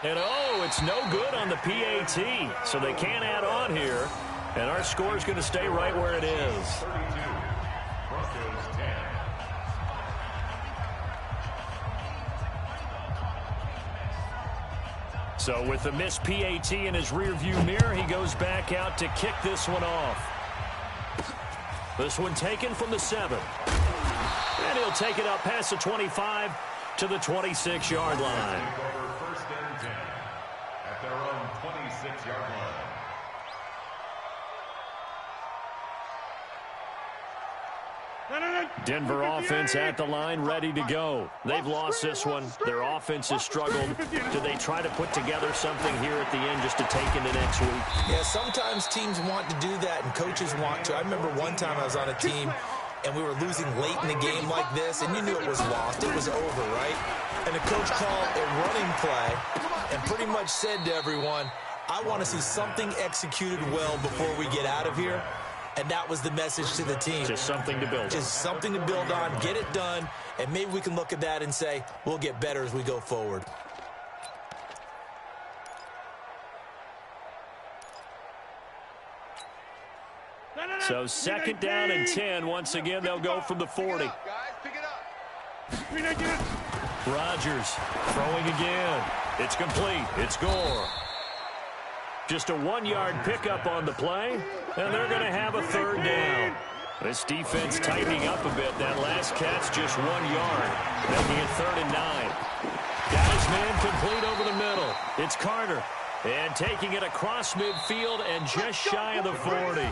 And oh, it's no good on the PAT, so they can't add on here. And our score is going to stay right where it is. 32. Broncos 10. So with the missed PAT in his rearview mirror, he goes back out to kick this one off. This one taken from the 7. And he'll take it up past the 25 to the 26-yard line. First and 10 at their own 26-yard line. Denver offense at the line, ready to go. They've lost this one. Their offense has struggled. Do they try to put together something here at the end just to take into next week? Yeah, sometimes teams want to do that and coaches want to. I remember one time I was on a team and we were losing late in the game like this, and you knew it was lost. It was over, right? And the coach called a running play and pretty much said to everyone, I want to see something executed well before we get out of here. And that was the message to the team. Just something to build on. Just something to build on, get it done, and maybe we can look at that and say, we'll get better as we go forward. So second down and 10. Once again, they'll go from the 40. Rodgers throwing again. It's complete. It's Gore. Just a 1-yard pickup on the play, and they're going to have a third down. This defense tightening up a bit. That last catch just 1 yard, making it 3rd and 9. Got his man complete over the middle. It's Carter. And taking it across midfield and just shy of the 40.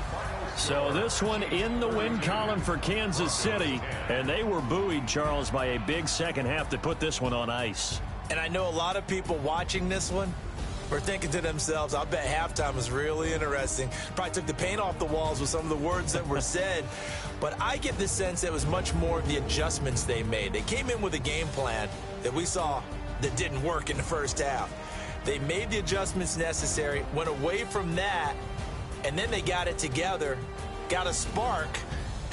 So this one in the win column for Kansas City. And they were buoyed, Charles, by a big second half to put this one on ice. And I know a lot of people watching this one were thinking to themselves, I bet halftime was really interesting. Probably took the paint off the walls with some of the words that were said. But I get the sense it was much more of the adjustments they made. They came in with a game plan that we saw that didn't work in the first half. They made the adjustments necessary, went away from that, and then they got it together, got a spark,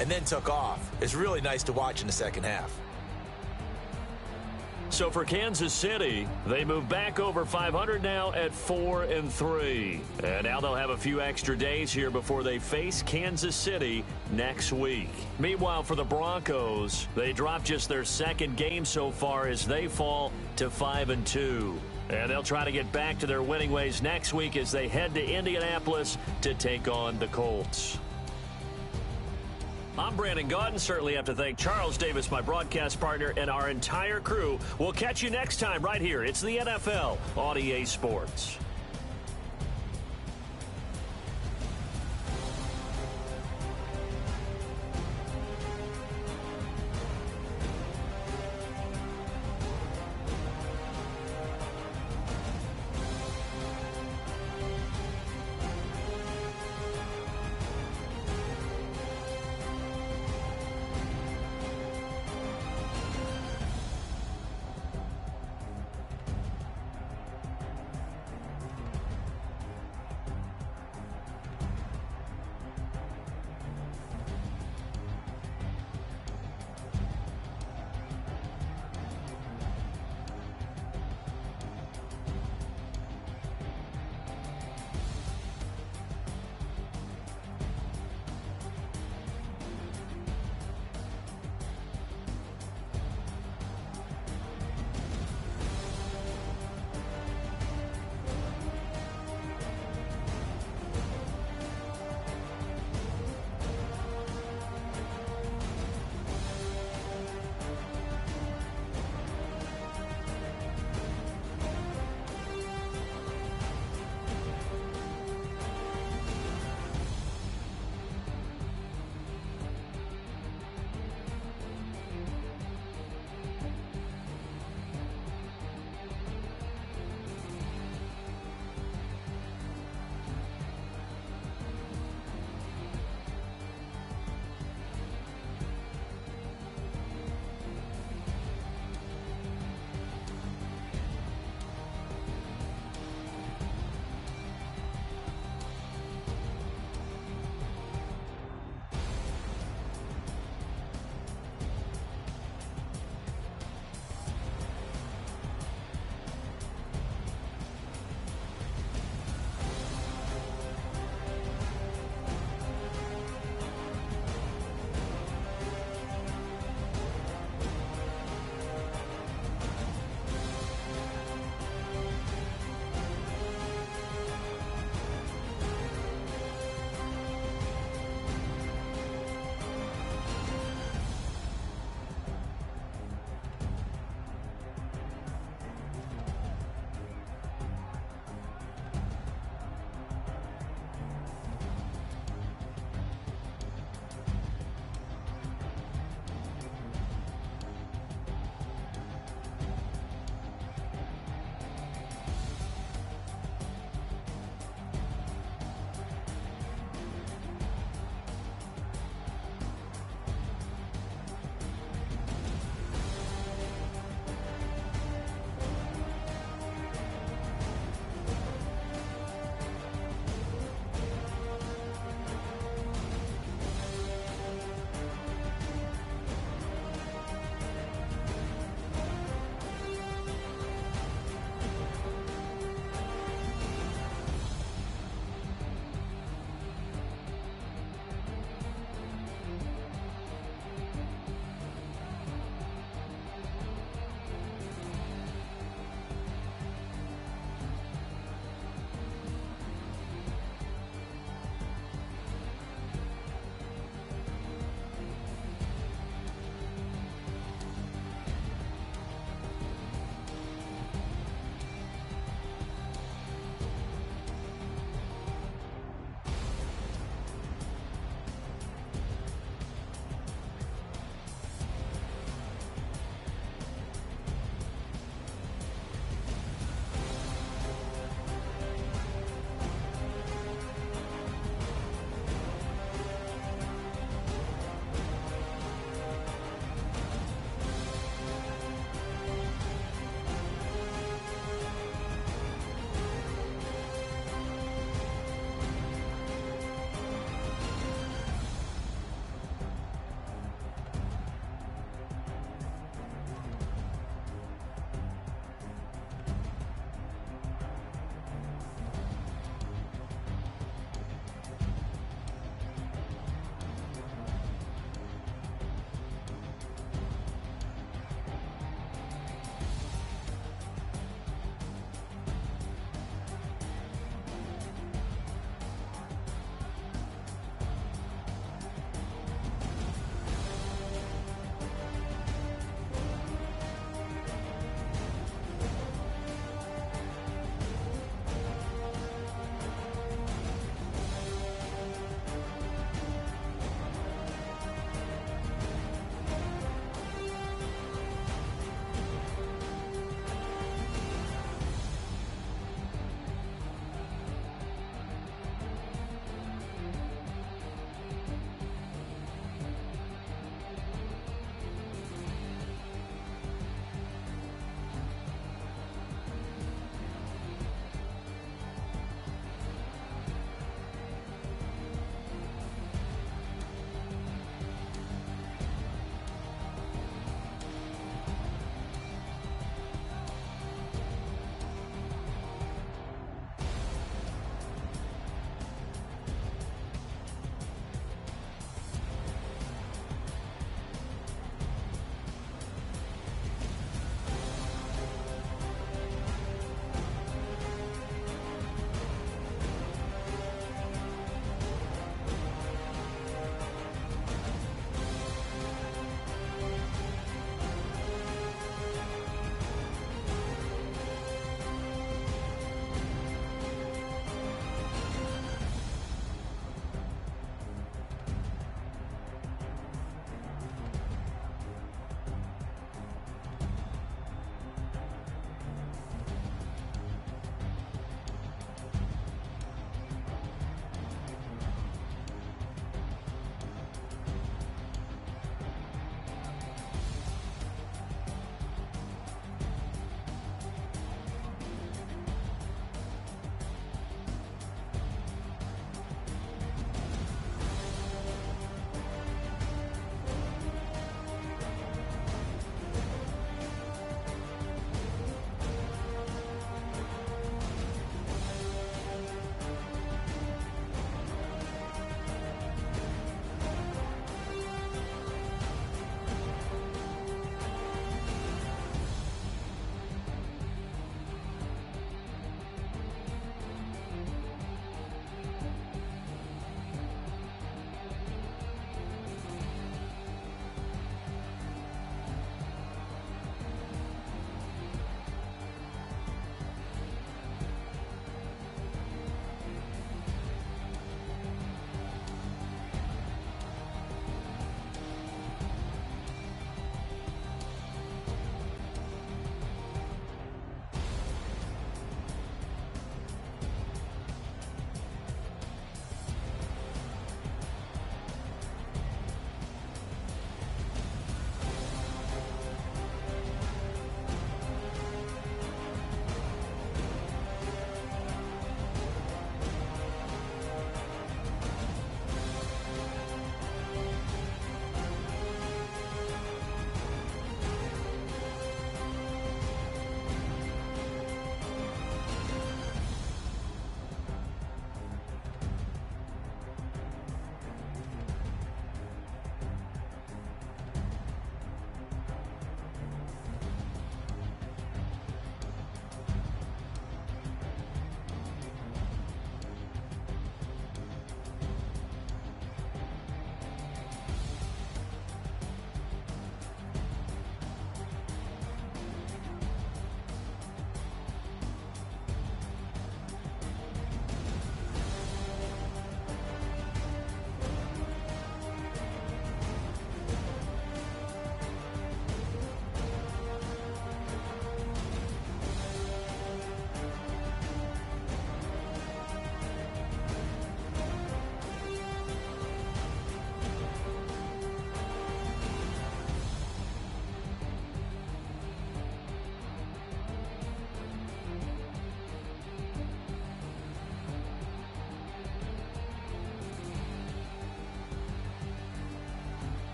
and then took off. It's really nice to watch in the second half. So for Kansas City, they move back over 500 now at 4-3. And now they'll have a few extra days here before they face Kansas City next week. Meanwhile, for the Broncos, they drop just their second game so far as they fall to 5-2. And they'll try to get back to their winning ways next week as they head to Indianapolis to take on the Colts. I'm Brandon Gaudin. Certainly have to thank Charles Davis, my broadcast partner, and our entire crew. We'll catch you next time right here. It's the NFL on EA Sports.